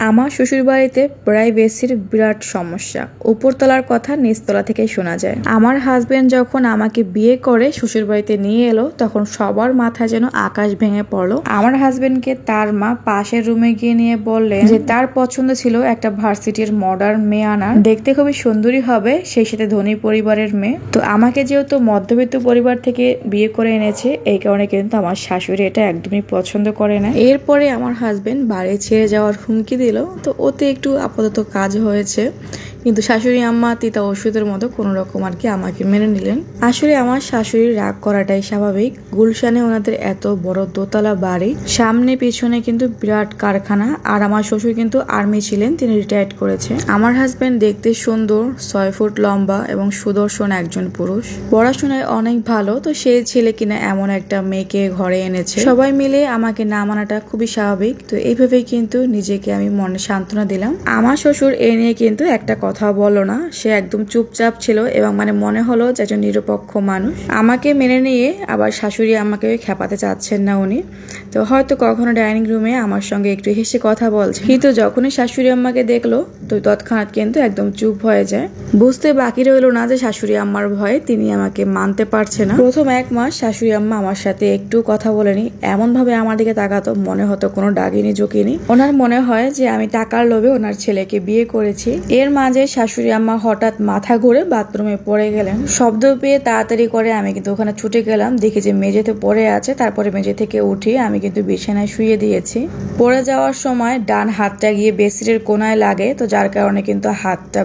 আমার শ্বশুরবাড়িতে প্রাইভেসির বিরাট সমস্যা। উপরতলার কথা নিচতলা থেকেই শোনা যায়। আমার হাজবেন্ড যখন আমাকে বিয়ে করে শ্বশুরবাড়িতে নিয়ে এলো তখন সবার মাথায় যেন আকাশ ভেঙে পড়লো। আমার হাজবেন্ডকে তার মা পাশের রুমে গিয়ে নিয়ে বললেন যে তার পছন্দ ছিল একটা ভার্সিটির মডার্ন মেয়ে আনার, দেখতে খুবই সুন্দরী হবে, সেই সাথে ধনী পরিবারের মেয়ে। তো আমাকে যেহেতু মধ্যবিত্ত পরিবার থেকে বিয়ে করে এনেছে, এই কারণে কিন্তু আমার শাশুড়ি এটা একদমই পছন্দ করে না। এরপরে আমার হাজবেন্ড বাড়ি ছেড়ে যাওয়ার হুমকি দিল। তো ওতে একটু আপাতত কাজ হয়েছে, কিন্তু শাশুড়ি আম্মা তিতা ওষুধের মতো কোনো রকম আর কি আমাকে মেনে নিলেন। আসলে আমার শাশুড়ির রাগ করাটাই স্বাভাবিক। গুলশানে ওনাদের এত বড় দোতলা বাড়ি, সামনে পিছনে কিন্তু বিরাট কারখানা। আর আমার শ্বশুর কিন্তু আর্মি ছিলেন, তিনি রিটায়ার্ড করেছে। আমার হাজবেন্ড দেখতে সুন্দর, 6 ফুট লম্বা এবং সুদর্শন একজন পুরুষ, পড়াশোনায় অনেক ভালো। তো সেই ছেলে কিনা এমন একটা মেয়েকে ঘরে এনেছে। সবাই মিলে আমাকে না মানাটা খুবই স্বাভাবিক। তো এইভাবেই কিন্তু নিজেকে আমি মনে সান্ত্বনা দিলাম। আমার শ্বশুর এ নিয়ে কিন্তু একটা কথা বললো না, সে একদম চুপচাপ ছিল এবং মনে হলো যে একজন নিরপেক্ষ মানুষ। আমাকে মেনে নিয়ে আবার শাশুড়ি আমাকে খেপাতে চাচ্ছেন না উনি। তো হয়তো কখনো ডাইনিং রুমে আমার সঙ্গে একটু হেসে কথা বলছে, কিন্তু যখনই শাশুড়ি আম্মাকে দেখলো তো তৎক্ষণাৎ কিন্তু একদম চুপ হয়ে যায়। বুঝতে বাকি রইলো না যে শাশুড়ি আম্মার ভয়ে তিনি আমাকে মানতে পারছে না। প্রথম 1 মাস শাশুড়ি আম্মা আমার সাথে একটু কথা বলেনি। এমন ভাবে আমার দিকে তাকাতো মনে হতো কোনো ডাকিনি জোকিনি। ওনার মনে হয় যে আমি টাকার লোভে ওনার ছেলেকে বিয়ে করেছি। এর মাঝে শাশুড়ি আম্মা হঠাৎ মাথা ঘুরে বাথরুমে পড়ে গেলেন। শব্দ পেয়ে তাড়াতাড়ি করে আমি কিন্তু ওখানে ছুটে গেলাম, দেখি যে মেঝেতে পড়ে আছে। তারপরে মেঝে থেকে উঠে আমি কিন্তু বিছানায় শুয়ে দিয়েছি। পড়ে যাওয়ার সময় ডান হাতটা গিয়ে বেসিনের কোনায় লাগে, তো যার কারণে কিন্তু হাতটা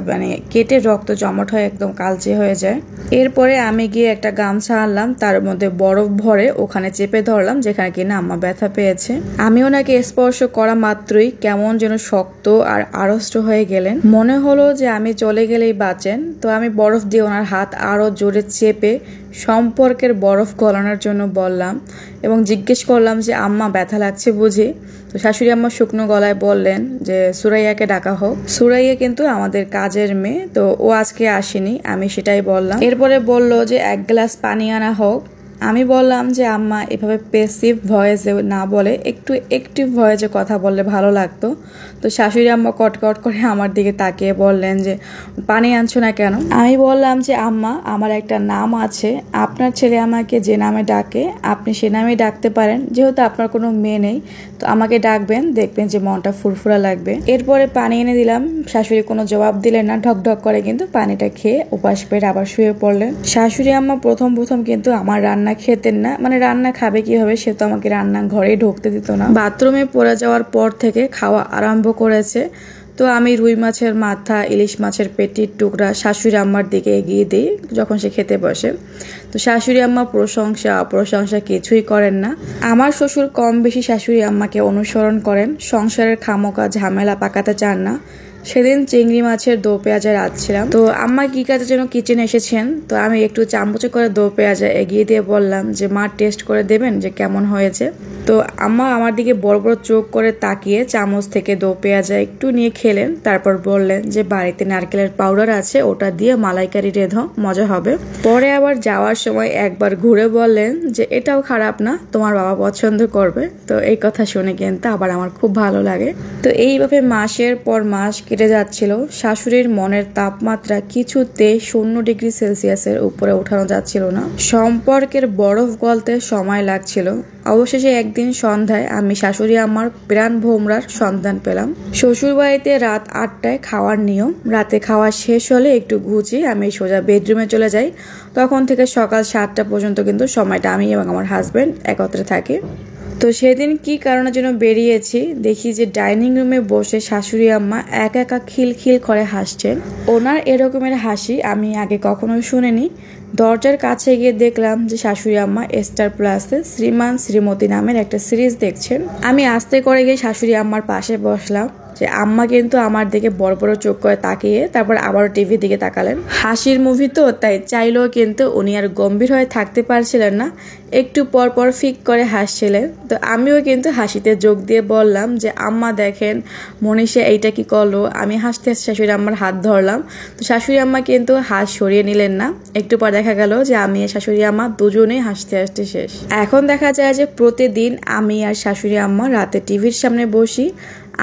কেটে রক্ত জমাট হয়ে একদম কালচে হয়ে যায়। এরপরে আমি গিয়ে একটা গামছা আনলাম, তার মধ্যে বরফ ভরে ওখানে চেপে ধরলাম যেখানে কিনা আম্মা ব্যথা পেয়েছে। আমি ওনাকে স্পর্শ করা মাত্রই কেমন যেন শক্ত আর আড়ষ্ট হয়ে গেলেন। মনে হলো যে আমি চলে গেলেই বাঁচেন। তো আমি বরফ দিয়ে ওনার হাত আরো জোরে চেপে সম্পর্কের বরফ গলানোর জন্য বললাম এবং জিজ্ঞেস করলাম যে আম্মা ব্যথা লাগছে বুঝি? তো শাশুড়ি আম্মা শুকনো গলায় বললেন যে সুরাইয়াকে ডাকা হোক। সুরাইয়া কিন্তু আমাদের কাজের মেয়ে, তো ও আজকে আসেনি, আমি সেটাই বললাম। এরপরে বলল যে 1 গ্লাস পানি আনা হোক। আমি বললাম যে আম্মা এভাবে প্যাসিভ ভয়েসে না বলে একটু অ্যাক্টিভ ভয়েসে কথা বললে ভালো লাগতো। তো শাশুড়ি আম্মা কটকট করে আমার দিকে তাকিয়ে বললেন যে পানি আনছো না কেন? আমি বললাম যে আম্মা আমার একটা নাম আছে, আপনার ছেলে আমাকে যে নামে ডাকে আপনি সে নামেই ডাকতে পারেন। যেহেতু আপনার কোনো মেয়ে নেই তো আমাকে ডাকবেন, দেখবেন যে মনটা ফুরফুরা লাগবে। এরপরে পানি এনে দিলাম। শাশুড়ি কোনো জবাব দিলেন না, ঢকঢক করে কিন্তু পানিটা খেয়ে উপাস পেয়ে আবার শুয়ে পড়লেন। শাশুড়ি আম্মা প্রথম কিন্তু আমার রান্না খেতেন না, রান্না খাবে কিভাবে, সে তো আমাকে রান্না ঘরে ঢুকতে দিত না। বাথরুমে পড়ে যাওয়ার পর থেকে খাওয়া আরম্ভ করেছে। তো আমি রুই মাছের মাথা, ইলিশ মাছের পেটির টুকরা শাশুড়ি আম্মার দিকে এগিয়ে দিই যখন সে খেতে বসে। তো শাশুড়ি আম্মা প্রশংসা অপ্রশংসা কিছুই করেন না। আমার শ্বশুর কম বেশি শাশুড়ি আম্মাকে অনুসরণ করেন, সংসারের খামোকা ঝামেলা পাকাতে চান না। সেদিন চিংড়ি মাছের দো পেঁয়াজা রাঁধছিলাম। তো আম্মা কি কাজের জন্য কিচেনে এসেছেন, তো আমি একটু চামচে করে দো পেঁয়াজা এগিয়ে দিয়ে বললাম যে মা টেস্ট করে দেবেন যে কেমন হয়েছে। তো আম্মা আমার দিকে বড় বড় চোখ করে তাকিয়ে চামচ থেকে দো পেঁয়াজা একটু নিয়ে খেলেন। তারপর বললেন যে বাড়িতে নারকেলের পাউডার আছে, ওটা দিয়ে মালাইকারি রেঁধো, মজা হবে। পরে আবার যাওয়ার সময় একবার ঘুরে বললেন যে এটাও খারাপ না, তোমার বাবা পছন্দ করবে। তো এই কথা শুনে কিন্তু আবার আমার খুব ভালো লাগে। তো এইভাবে মাসের পর মাস কেটে যাচ্ছিল। শাশুড়ির মনের তাপমাত্রা কিছুতে 0 ডিগ্রি সেলসিয়াসের উপরে উঠানো যাচ্ছিল না। সম্পর্কের বরফ গলতে সময় লাগছিল। অবশেষে একদিন সন্ধ্যায় আমি শাশুড়ি আমার প্রাণ ভোমরার সন্ধান পেলাম। শ্বশুর বাড়িতে রাত 8টায় খাওয়ার নিয়ম। রাতে খাওয়া শেষ হলে একটু ঘুচিয়ে আমি সোজা বেডরুমে চলে যাই। তখন থেকে সকাল 7টা পর্যন্ত কিন্তু সময়টা আমি এবং আমার হাজবেন্ড একত্রে থাকি। তো সেদিন কি কারণের জন্য বেরিয়েছি, দেখি যে ডাইনিং রুমে বসে শাশুড়ি আম্মা একা একা খিলখিল করে হাসছেন। ওনার এরকমের হাসি আমি আগে কখনো শুনিনি। দরজার কাছে গিয়ে দেখলাম যে শাশুড়ি আম্মা স্টার প্লাসে শ্রীমান শ্রীমতী নামের একটা সিরিজ দেখছেন। আমি আস্তে করে গিয়ে শাশুড়ি আম্মার পাশে বসলাম। যে আম্মা কিন্তু আমার দিকে বড় বড় চোখ করে তাকিয়ে তারপর আবারও টিভির দিকে তাকালেন। হাসির মুভি তো তাই চাইলেও কিন্তু উনি আর গম্ভীর হয়ে থাকতে পারছিলেন না, একটু পর পর ফিক করে হাসছিলেন। তো আমিও কিন্তু হাসিতে যোগ দিয়ে বললাম যে আম্মা দেখেন মনীষা এইটা কি করলো। আমি হাসতে হাসতে শাশুড়ি আম্মার হাত ধরলাম। তো শাশুড়ি আম্মা কিন্তু হাত সরিয়ে নিলেন না। একটু পর দেখা গেল যে আমি আর শাশুড়ি আম্মা দুজনেই হাসতে হাসতে শেষ। এখন দেখা যায় যে প্রতিদিন আমি আর শাশুড়ি আম্মা রাতে টিভির সামনে বসি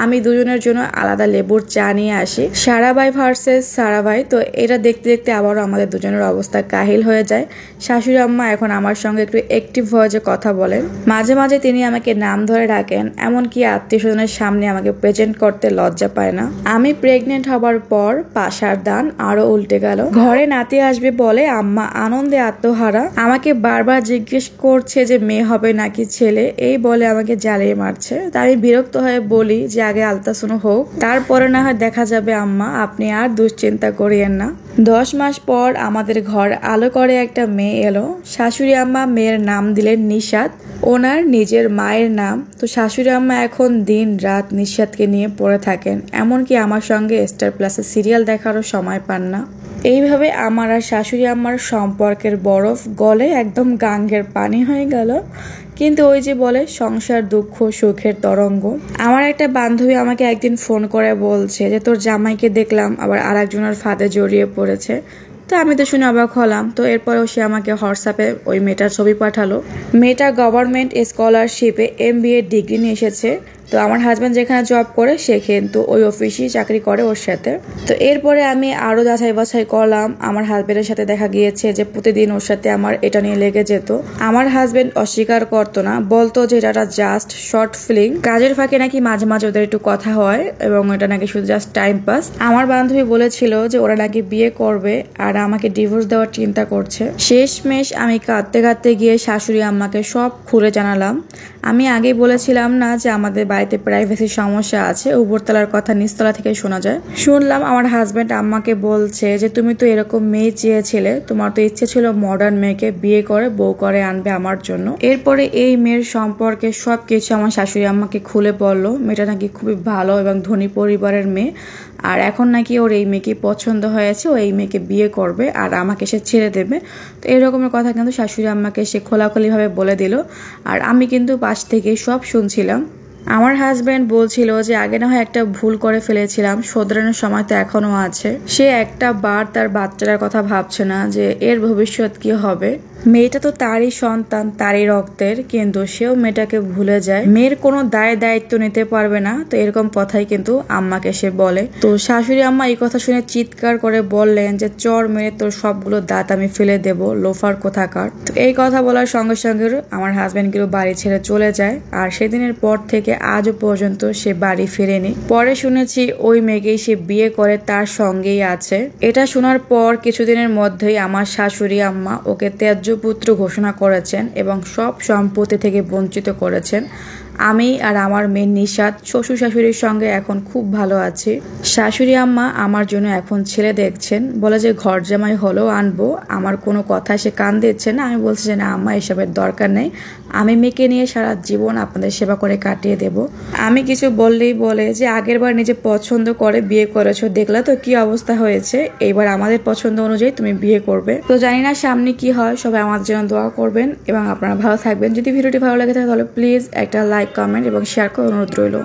আমি দুজনের জন্য আলাদা লেবুর চা নিয়ে আসি। সারাভাই ভার্সেস সারাভাই। তো এটা দেখতে দেখতে আবারও আমাদের দুজনের অবস্থা কাহিল হয়ে যায়। শাশুড়ি আম্মা এখন আমার সঙ্গে একটু অ্যাক্টিভ ভয়েসে কথা বলেন। মাঝে মাঝে তিনি আমাকে নাম ধরে ডাকেন, এমনকি আত্মীয় স্বজনের সামনে আমাকে প্রেজেন্ট করতে লজ্জা পায় না। আমি প্রেগনেন্ট হবার পর পাশার দান আরো উল্টে গেল। ঘরে নাতি আসবে বলে আম্মা আনন্দে আত্মহারা। আমাকে বারবার জিজ্ঞেস করছে যে মেয়ে হবে নাকি ছেলে, এই বলে আমাকে জ্বালিয়ে মারছে। তাই আমি বিরক্ত হয়ে বলি যে আগে আলট্রাসাউন্ড হোক, তারপরে না হয় দেখা যাবে আম্মা, আপনি আর দুশ্চিন্তা করিয়েন না। 10 মাস পর আমাদের ঘর আলো করে একটা মেয়ে এলো। শাশুড়ি আম্মা মেয়ের নাম দিলেন নিশাত, ওনার নিজের মায়ের নাম। তো শাশুড়ি আম্মা এখন দিন রাত নিশাতকে নিয়ে পড়ে থাকেন, এমনকি আমার সঙ্গে স্টার প্লাসে সিরিয়াল দেখারও সময় পান না। এইভাবে আমার আর শাশুড়ি আম্মার সম্পর্কের বরফ গলে একদম গাঙ্গের পানি হয়ে গেল। কিন্তু ওই যে বলে সংসার দুঃখ সুখের তরঙ্গ। আমার একটা বান্ধবী আমাকে একদিন ফোন করে বলছে যে তোর জামাইকে দেখলাম আবার আরেকজনের ফাঁদে জড়িয়ে পড়েছে। তো আমি তো শুনে অবাক হলাম। তো এরপরেও সে আমাকে হোয়াটসঅ্যাপে ওই মেয়েটার ছবি পাঠালো। মেয়েটা গভর্নমেন্ট স্কলারশিপে MBA ডিগ্রি নিয়ে এসেছে। তো আমার হাজব্যান্ড যেখানে জব করে সে কিন্তু ওই অফিসেই চাকরি করে ওর সাথে। তো এরপরে আমি আরো যাচাই বাছাই করলাম। আমার হাজব্যান্ডের সাথে দেখা গিয়েছে যে প্রতিদিন ওর সাথে আমার এটা নিয়ে লেগে যেত। আমার হাজব্যান্ড অস্বীকার করতো না, বলতো যে এটা জাস্ট শর্ট ফিল্ম, কাজের ফাঁকে নাকি মাঝে মাঝে ওদের একটু কথা হয় এবং এটা নাকি শুধু জাস্ট টাইম পাস। আমার বান্ধবী বলেছিল যে ওরা নাকি বিয়ে করবে আর আমাকে ডিভোর্স দেওয়ার চিন্তা করছে। শেষমেশ আমি কাঁদতে কাঁদতে গিয়ে শাশুড়ি আম্মাকে সব খুলে জানালাম। আমি আগেই বলেছিলাম না যে আমাদের বাড়িতে প্রাইভেসির সমস্যা আছে, উপরতলার কথা নিচতলা থেকে শোনা যায়। শুনলাম আমার হাজব্যান্ড আম্মাকে বলছে যে তুমি তো এরকম মেয়ে চেয়েছিলে, তোমার তো ইচ্ছে ছিল মডার্ন মেয়েকে বিয়ে করে বউ করে আনবে আমার জন্য। এরপরে এই মেয়ের সম্পর্কে সবকিছু আমার শাশুড়ি আম্মাকে খুলে বললো। মেয়েটা নাকি খুবই ভালো এবং ধনী পরিবারের মেয়ে, আর এখন নাকি ওর এই মেয়েকে পছন্দ হয়েছে, ও এই মেয়েকে বিয়ে করবে আর আমাকে সে ছেড়ে দেবে। তো এরকমের কথা কিন্তু শাশুড়ি আম্মাকে সে খোলাখুলিভাবে বলে দিল, আর আমি কিন্তু পাশ থেকে সব শুনছিলাম। আমার হাজব্যান্ড বলছিল যে আগে না হয় একটা ভুল করে ফেলেছিলাম, শোধরানোর সময় তো এখনো আছে। সে একটা বার তার বাচ্চাটার কথা ভাবছে না যে এর ভবিষ্যৎ কি হবে। মেয়েটা তো তারই সন্তান, তারই রক্তের, কিন্তু সেও মেয়েটাকে ভুলে যায়, মেয়ের কোনো দায়িত্ব নিতে পারবে না। তো এরকম কথাই কিন্তু আম্মাকে সে বলে। তো শাশুড়ি আম্মা এই কথা শুনে চিৎকার করে বললেন যে চর মেরে তোর সবগুলো দাঁত আমি ফেলে দেব, লোফার কোথাকার। তো এই কথা বলার সঙ্গে সঙ্গে আমার হাজবেন্ড কিন্তু বাড়ি ছেড়ে চলে যায়, আর সেদিনের পর থেকে আজও পর্যন্ত সে বাড়ি ফেরেনি। পরে শুনেছি ওই মেয়েকেই সে বিয়ে করে তার সঙ্গেই আছে। এটা শোনার পর কিছুদিনের মধ্যেই আমার শাশুড়ি আম্মা ওকে ত্যায্য পুত্র ঘোষণা করেছেন এবং সব সম্পত্তি থেকে বঞ্চিত করেছেন। আমি আর আমার মেয়ে নিশাত শ্বশুর শাশুড়ির সঙ্গে এখন খুব ভালো আছি। শাশুড়ি আম্মা আমার জন্য এখন ছেলে দেখছেন, বলে যে ঘর জামাই হলেও আনবো। আমার কোনো কথা সে কান দিচ্ছে না। আমি বলছি যে না আম্মা, এসবের দরকার নেই, আমি মেয়েকে নিয়ে সারা জীবন আপনাদের সেবা করে কাটিয়ে দেব। আমি কিছু বললেই বলে যে আগের বার নিজে পছন্দ করে বিয়ে করেছো, দেখলা তো কি অবস্থা হয়েছে, এইবার আমাদের পছন্দ অনুযায়ী তুমি বিয়ে করবে। তো জানি না সামনে কি হয়, সবাই আমাদের জন্য দোয়া করবেন এবং আপনারা ভালো থাকবেন। যদি ভিডিওটি ভালো লাগে থাকে তাহলে প্লিজ একটা লাইক, কমেন্ট এবং শেয়ার করার অনুরোধ রইল।